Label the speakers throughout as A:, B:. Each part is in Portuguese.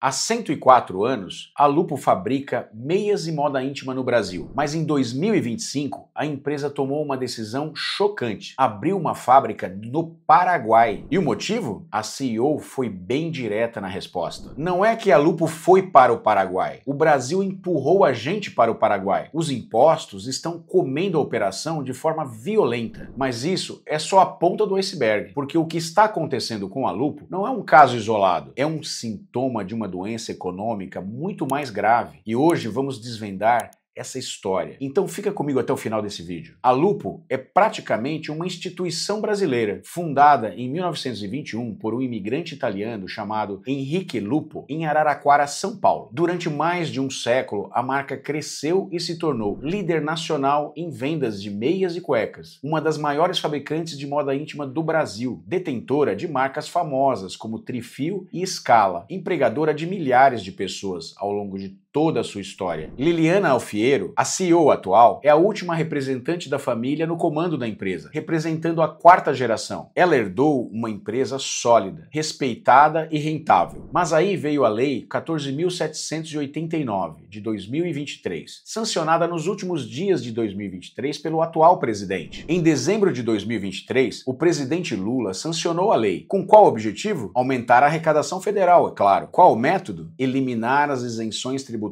A: Há 104 anos, a Lupo fabrica meias e moda íntima no Brasil. Mas em 2025, a empresa tomou uma decisão chocante. Abriu uma fábrica no Paraguai. E o motivo? A CEO foi bem direta na resposta. Não é que a Lupo foi para o Paraguai. O Brasil empurrou a gente para o Paraguai. Os impostos estão comendo a operação de forma violenta. Mas isso é só a ponta do iceberg. Porque o que está acontecendo com a Lupo não é um caso isolado. É um sintoma de uma doença econômica muito mais grave. E hoje vamos desvendar essa história. Então fica comigo até o final desse vídeo. A Lupo é praticamente uma instituição brasileira, fundada em 1921 por um imigrante italiano chamado Henrique Lupo, em Araraquara, São Paulo. Durante mais de um século, a marca cresceu e se tornou líder nacional em vendas de meias e cuecas, uma das maiores fabricantes de moda íntima do Brasil, detentora de marcas famosas como Trifil e Scala, empregadora de milhares de pessoas ao longo de toda a sua história. Liliana Alfiero, a CEO atual, é a última representante da família no comando da empresa, representando a quarta geração. Ela herdou uma empresa sólida, respeitada e rentável. Mas aí veio a Lei 14.789, de 2023, sancionada nos últimos dias de 2023 pelo atual presidente. Em dezembro de 2023, o presidente Lula sancionou a lei. Com qual objetivo? Aumentar a arrecadação federal, é claro. Qual o método? Eliminar as isenções tributárias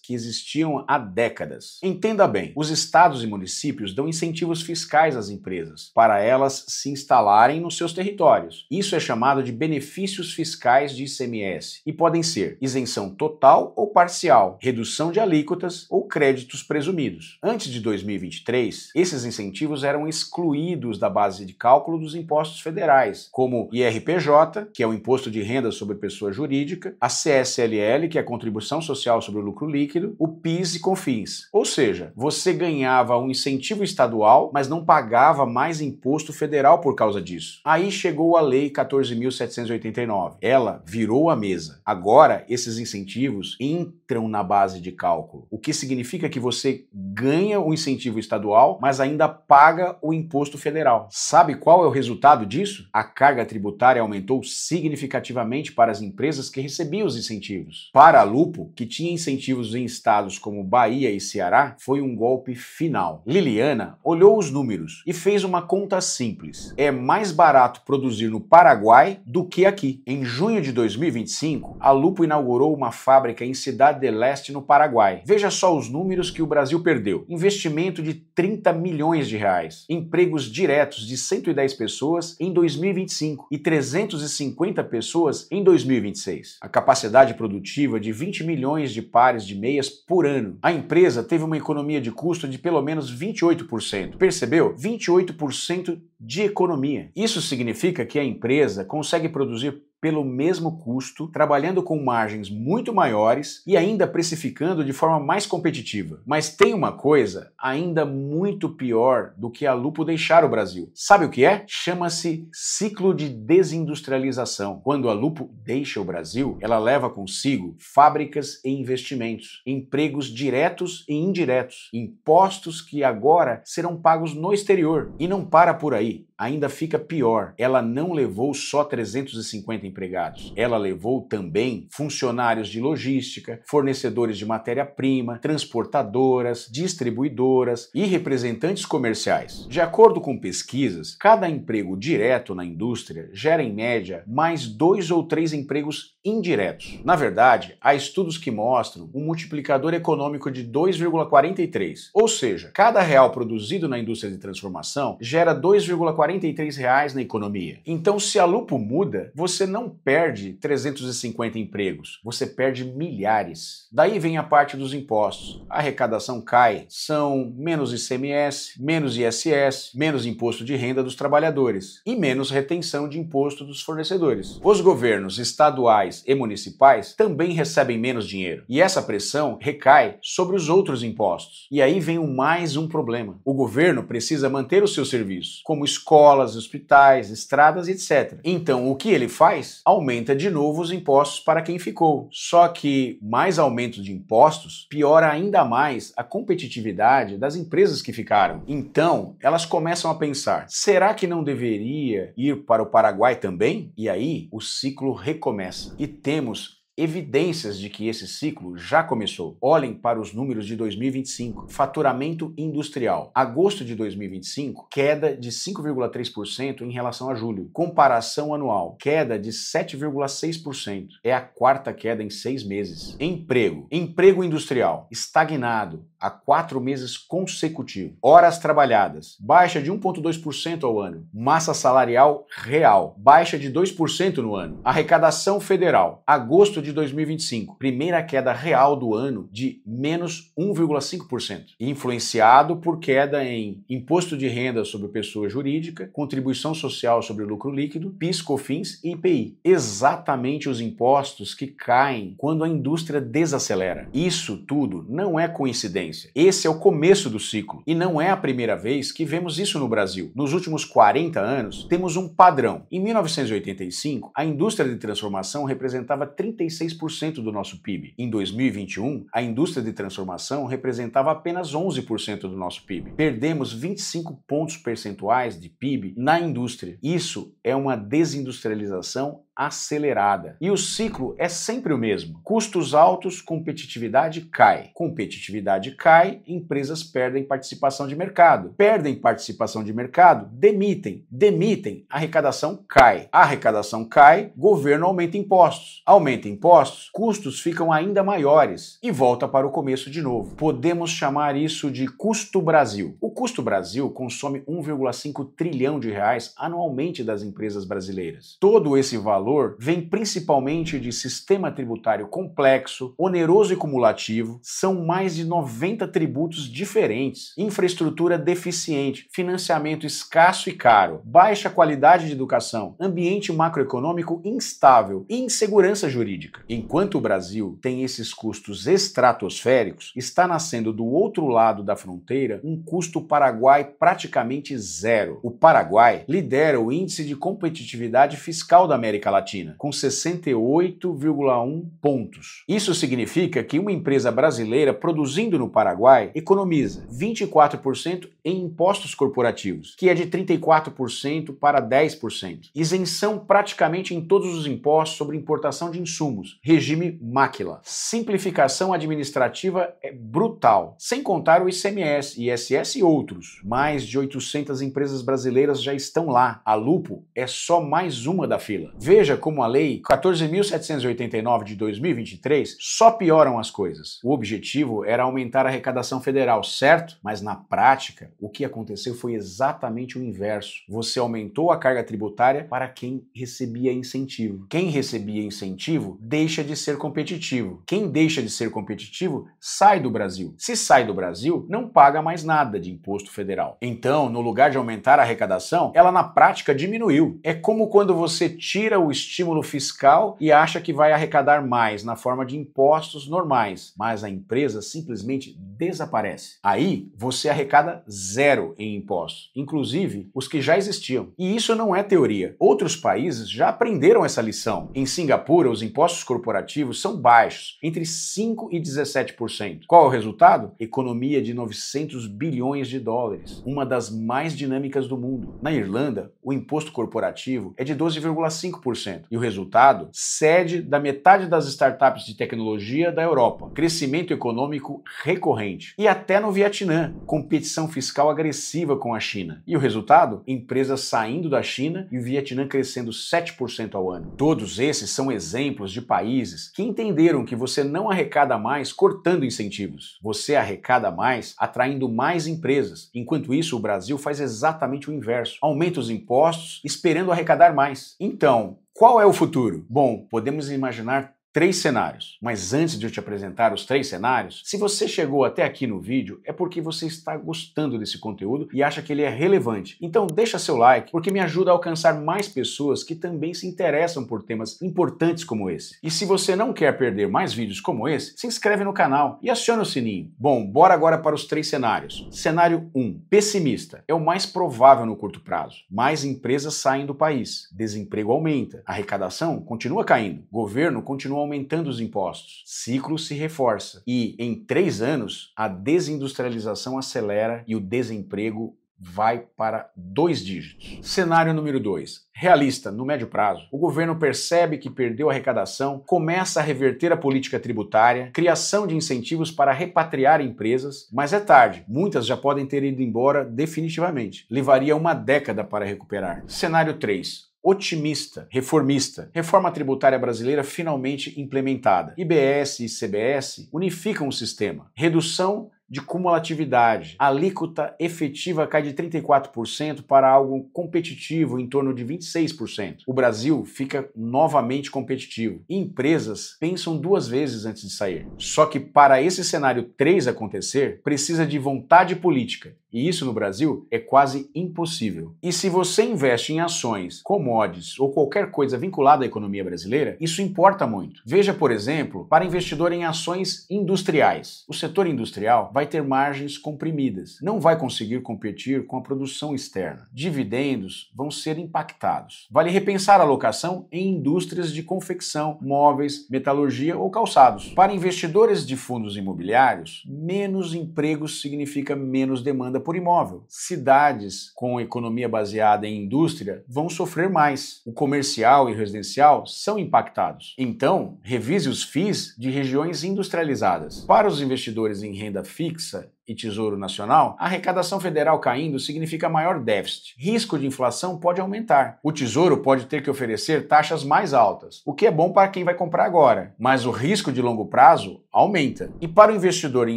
A: que existiam há décadas. Entenda bem, os estados e municípios dão incentivos fiscais às empresas para elas se instalarem nos seus territórios. Isso é chamado de benefícios fiscais de ICMS e podem ser isenção total ou parcial, redução de alíquotas ou créditos presumidos. Antes de 2023, esses incentivos eram excluídos da base de cálculo dos impostos federais, como IRPJ, que é o Imposto de Renda sobre Pessoa Jurídica, a CSLL, que é a Contribuição Social sobre o Lucro Líquido, o PIS e COFINS. Ou seja, você ganhava um incentivo estadual, mas não pagava mais imposto federal por causa disso. Aí chegou a Lei 14.789. Ela virou a mesa. Agora, esses incentivos entram na base de cálculo, o que significa que você ganha o incentivo estadual, mas ainda paga o imposto federal. Sabe qual é o resultado disso? A carga tributária aumentou significativamente para as empresas que recebiam os incentivos. Para a Lupo, que tinha incentivos em estados como Bahia e Ceará, foi um golpe final. Liliana olhou os números e fez uma conta simples. É mais barato produzir no Paraguai do que aqui. Em junho de 2025, a Lupo inaugurou uma fábrica em Cidade del Este, no Paraguai. Veja só os números que o Brasil perdeu. Investimento de 30 milhões de reais. Empregos diretos de 110 pessoas em 2025 e 350 pessoas em 2026. A capacidade produtiva de 20 milhões de pares de meias por ano. A empresa teve uma economia de custo de pelo menos 28%. Percebeu? 28% de economia. Isso significa que a empresa consegue produzir pelo mesmo custo, trabalhando com margens muito maiores e ainda precificando de forma mais competitiva. Mas tem uma coisa ainda muito pior do que a Lupo deixar o Brasil. Sabe o que é? Chama-se ciclo de desindustrialização. Quando a Lupo deixa o Brasil, ela leva consigo fábricas e investimentos, empregos diretos e indiretos, impostos que agora serão pagos no exterior. E não para por aí. Ainda fica pior, ela não levou só 350 empregados, ela levou também funcionários de logística, fornecedores de matéria-prima, transportadoras, distribuidoras e representantes comerciais. De acordo com pesquisas, cada emprego direto na indústria gera em média mais 2 ou 3 empregos indiretos. Na verdade, há estudos que mostram um multiplicador econômico de 2,43, ou seja, cada real produzido na indústria de transformação gera 2,43 reais na economia. Então, se a Lupo muda, você não perde 350 empregos, você perde milhares. Daí vem a parte dos impostos. A arrecadação cai, são menos ICMS, menos ISS, menos imposto de renda dos trabalhadores e menos retenção de imposto dos fornecedores. Os governos estaduais e municipais também recebem menos dinheiro e essa pressão recai sobre os outros impostos. E aí vem mais um problema. O governo precisa manter os seus serviços, como escolas, hospitais, estradas, etc. Então, o que ele faz? Aumenta de novo os impostos para quem ficou. Só que mais aumento de impostos piora ainda mais a competitividade das empresas que ficaram. Então, elas começam a pensar, será que não deveria ir para o Paraguai também? E aí, o ciclo recomeça. E temos evidências de que esse ciclo já começou. Olhem para os números de 2025. Faturamento industrial. Agosto de 2025, queda de 5,3% em relação a julho. Comparação anual, queda de 7,6%. É a quarta queda em 6 meses. Emprego. Emprego industrial, estagnado há 4 meses consecutivos. Horas trabalhadas, baixa de 1,2% ao ano. Massa salarial real, baixa de 2% no ano. Arrecadação federal, agosto de 2025, primeira queda real do ano de menos 1,5%. Influenciado por queda em imposto de renda sobre pessoa jurídica, contribuição social sobre lucro líquido, PIS, COFINS e IPI. Exatamente os impostos que caem quando a indústria desacelera. Isso tudo não é coincidência. Esse é o começo do ciclo e não é a primeira vez que vemos isso no Brasil. Nos últimos 40 anos, temos um padrão. Em 1985, a indústria de transformação representava 36% do nosso PIB. Em 2021, a indústria de transformação representava apenas 11% do nosso PIB. Perdemos 25 pontos percentuais de PIB na indústria. Isso é uma desindustrialização acelerada. E o ciclo é sempre o mesmo. Custos altos, competitividade cai. Competitividade cai, empresas perdem participação de mercado. Perdem participação de mercado, demitem. Demitem, arrecadação cai. Arrecadação cai, governo aumenta impostos. Aumenta impostos, custos ficam ainda maiores e volta para o começo de novo. Podemos chamar isso de custo Brasil. O custo Brasil consome 1,5 trilhão de reais anualmente das empresas brasileiras. Todo esse valor vem principalmente de sistema tributário complexo, oneroso e cumulativo, são mais de 90 tributos diferentes, infraestrutura deficiente, financiamento escasso e caro, baixa qualidade de educação, ambiente macroeconômico instável e insegurança jurídica. Enquanto o Brasil tem esses custos estratosféricos, está nascendo do outro lado da fronteira um custo Paraguai praticamente zero. O Paraguai lidera o índice de competitividade fiscal da América Latina, com 68,1 pontos. Isso significa que uma empresa brasileira produzindo no Paraguai economiza 24% em impostos corporativos, que é de 34% para 10%. Isenção praticamente em todos os impostos sobre importação de insumos, regime Máquila. Simplificação administrativa é brutal, sem contar o ICMS, ISS e outros. Mais de 800 empresas brasileiras já estão lá. A Lupo é só mais uma da fila. Veja como a Lei 14.789 de 2023 só pioram as coisas. O objetivo era aumentar a arrecadação federal, certo? Mas na prática, o que aconteceu foi exatamente o inverso. Você aumentou a carga tributária para quem recebia incentivo. Quem recebia incentivo deixa de ser competitivo. Quem deixa de ser competitivo sai do Brasil. Se sai do Brasil, não paga mais nada de imposto federal. Então, no lugar de aumentar a arrecadação, ela na prática diminuiu. É como quando você tira o estímulo fiscal e acha que vai arrecadar mais na forma de impostos normais, mas a empresa simplesmente desaparece. Aí você arrecada zero em impostos, inclusive os que já existiam. E isso não é teoria. Outros países já aprenderam essa lição. Em Singapura, os impostos corporativos são baixos, entre 5% e 17%. Qual é o resultado? Economia de 900 bilhões de dólares, uma das mais dinâmicas do mundo. Na Irlanda, o imposto corporativo é de 12,5%. E o resultado? Cede da metade das startups de tecnologia da Europa. Crescimento econômico recorrente. E até no Vietnã, competição fiscal agressiva com a China. E o resultado? Empresas saindo da China e o Vietnã crescendo 7% ao ano. Todos esses são exemplos de países que entenderam que você não arrecada mais cortando incentivos. Você arrecada mais atraindo mais empresas. Enquanto isso, o Brasil faz exatamente o inverso. Aumenta os impostos esperando arrecadar mais. Então, qual é o futuro? Bom, podemos imaginar 3 cenários. Mas antes de eu te apresentar os 3 cenários, se você chegou até aqui no vídeo, é porque você está gostando desse conteúdo e acha que ele é relevante. Então deixa seu like, porque me ajuda a alcançar mais pessoas que também se interessam por temas importantes como esse. E se você não quer perder mais vídeos como esse, se inscreve no canal e aciona o sininho. Bom, bora agora para os 3 cenários. Cenário 1. Pessimista. É o mais provável no curto prazo. Mais empresas saem do país. Desemprego aumenta. Arrecadação continua caindo. Governo continua aumentando os impostos. Ciclo se reforça. E em 3 anos, a desindustrialização acelera e o desemprego vai para 2 dígitos. Cenário número 2. Realista, no médio prazo, o governo percebe que perdeu a arrecadação, começa a reverter a política tributária, criação de incentivos para repatriar empresas, mas é tarde, muitas já podem ter ido embora definitivamente. Levaria uma década para recuperar. Cenário 3. Otimista, reformista. Reforma tributária brasileira finalmente implementada. IBS e CBS unificam o sistema. Redução de cumulatividade. A alíquota efetiva cai de 34% para algo competitivo em torno de 26%. O Brasil fica novamente competitivo. E empresas pensam 2 vezes antes de sair. Só que para esse cenário 3 acontecer, precisa de vontade política. E isso no Brasil é quase impossível. E se você investe em ações, commodities ou qualquer coisa vinculada à economia brasileira, isso importa muito. Veja, por exemplo, para investidor em ações industriais. O setor industrial vai ter margens comprimidas, não vai conseguir competir com a produção externa. Dividendos vão ser impactados. Vale repensar a alocação em indústrias de confecção, móveis, metalurgia ou calçados. Para investidores de fundos imobiliários, menos empregos significa menos demanda por imóvel. Cidades com economia baseada em indústria vão sofrer mais. O comercial e residencial são impactados. Então, revise os FIIs de regiões industrializadas. Para os investidores em renda fixa e Tesouro Nacional, a arrecadação federal caindo significa maior déficit. Risco de inflação pode aumentar. O Tesouro pode ter que oferecer taxas mais altas, o que é bom para quem vai comprar agora, mas o risco de longo prazo aumenta. E para o investidor em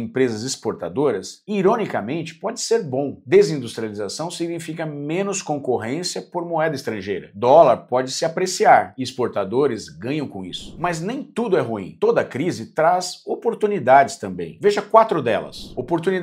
A: empresas exportadoras, ironicamente, pode ser bom. Desindustrialização significa menos concorrência por moeda estrangeira. Dólar pode se apreciar e exportadores ganham com isso. Mas nem tudo é ruim. Toda crise traz oportunidades também. Veja 4 delas. Oportunidade 1.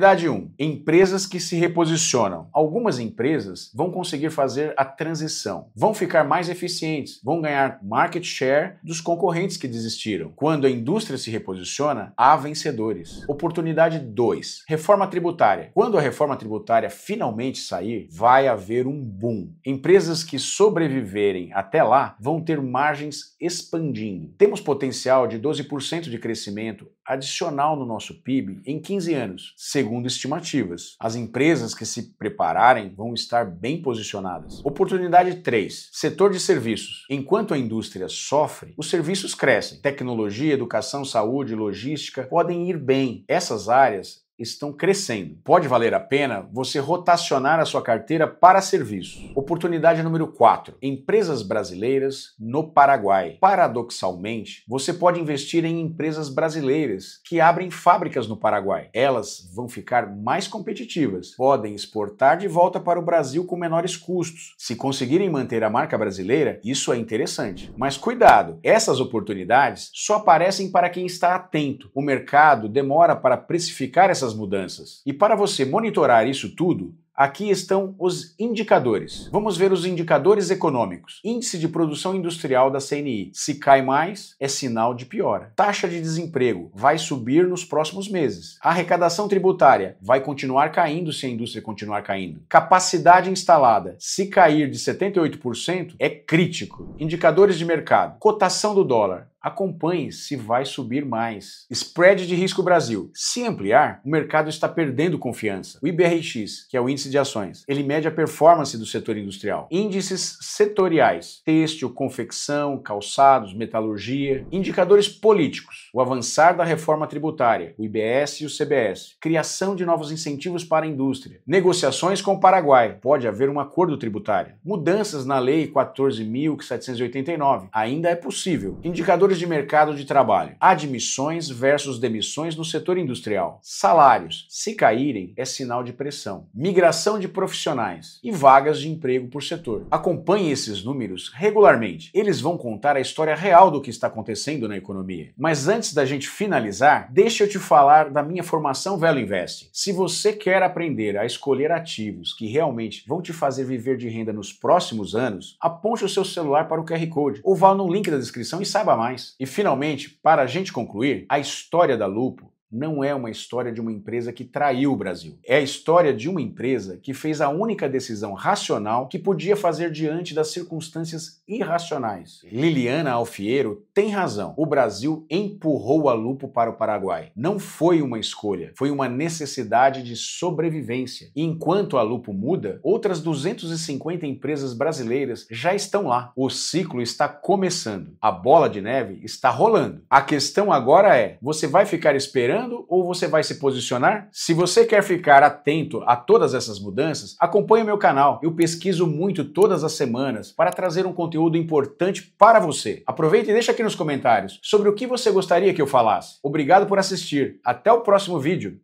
A: Empresas que se reposicionam. Algumas empresas vão conseguir fazer a transição, vão ficar mais eficientes, vão ganhar market share dos concorrentes que desistiram. Quando a indústria se reposiciona, há vencedores. Oportunidade 2. Reforma tributária. Quando a reforma tributária finalmente sair, vai haver um boom. Empresas que sobreviverem até lá vão ter margens expandindo. Temos potencial de 12% de crescimento adicional no nosso PIB em 15 anos, segundo estimativas. As empresas que se prepararem vão estar bem posicionadas. Oportunidade 3. Setor de serviços. Enquanto a indústria sofre, os serviços crescem. Tecnologia, educação, saúde, logística podem ir bem. Essas áreas estão crescendo. Pode valer a pena você rotacionar a sua carteira para serviços. Oportunidade número 4. Empresas brasileiras no Paraguai. Paradoxalmente, você pode investir em empresas brasileiras que abrem fábricas no Paraguai. Elas vão ficar mais competitivas. Podem exportar de volta para o Brasil com menores custos. Se conseguirem manter a marca brasileira, isso é interessante. Mas cuidado, essas oportunidades só aparecem para quem está atento. O mercado demora para precificar essas mudanças. E para você monitorar isso tudo, aqui estão os indicadores. Vamos ver os indicadores econômicos. Índice de produção industrial da CNI. Se cai mais, é sinal de piora. Taxa de desemprego vai subir nos próximos meses. A arrecadação tributária vai continuar caindo se a indústria continuar caindo. Capacidade instalada. Se cair de 78%, é crítico. Indicadores de mercado. Cotação do dólar. Acompanhe se vai subir mais. Spread de risco Brasil. Se ampliar, o mercado está perdendo confiança. O IBRX, que é o índice de ações, ele mede a performance do setor industrial. Índices setoriais. Têxtil, confecção, calçados, metalurgia. Indicadores políticos. O avançar da reforma tributária, o IBS e o CBS. Criação de novos incentivos para a indústria. Negociações com o Paraguai. Pode haver um acordo tributário. Mudanças na Lei 14.789. Ainda é possível. Indicadores de mercado de trabalho. Admissões versus demissões no setor industrial. Salários. Se caírem, é sinal de pressão. Migração de profissionais e vagas de emprego por setor. Acompanhe esses números regularmente. Eles vão contar a história real do que está acontecendo na economia. Mas antes da gente finalizar, deixa eu te falar da minha formação Velo Investing. Se você quer aprender a escolher ativos que realmente vão te fazer viver de renda nos próximos anos, aponte o seu celular para o QR Code ou vá no link da descrição e saiba mais. E finalmente, para a gente concluir, a história da Lupo não é uma história de uma empresa que traiu o Brasil. É a história de uma empresa que fez a única decisão racional que podia fazer diante das circunstâncias irracionais. Liliana Alfiero tem razão. O Brasil empurrou a Lupo para o Paraguai. Não foi uma escolha, foi uma necessidade de sobrevivência. E enquanto a Lupo muda, outras 250 empresas brasileiras já estão lá. O ciclo está começando. A bola de neve está rolando. A questão agora é: você vai ficar esperando ou você vai se posicionar? Se você quer ficar atento a todas essas mudanças, acompanhe o meu canal. Eu pesquiso muito todas as semanas para trazer um conteúdo importante para você. Aproveita e deixa aqui nos comentários sobre o que você gostaria que eu falasse. Obrigado por assistir. Até o próximo vídeo.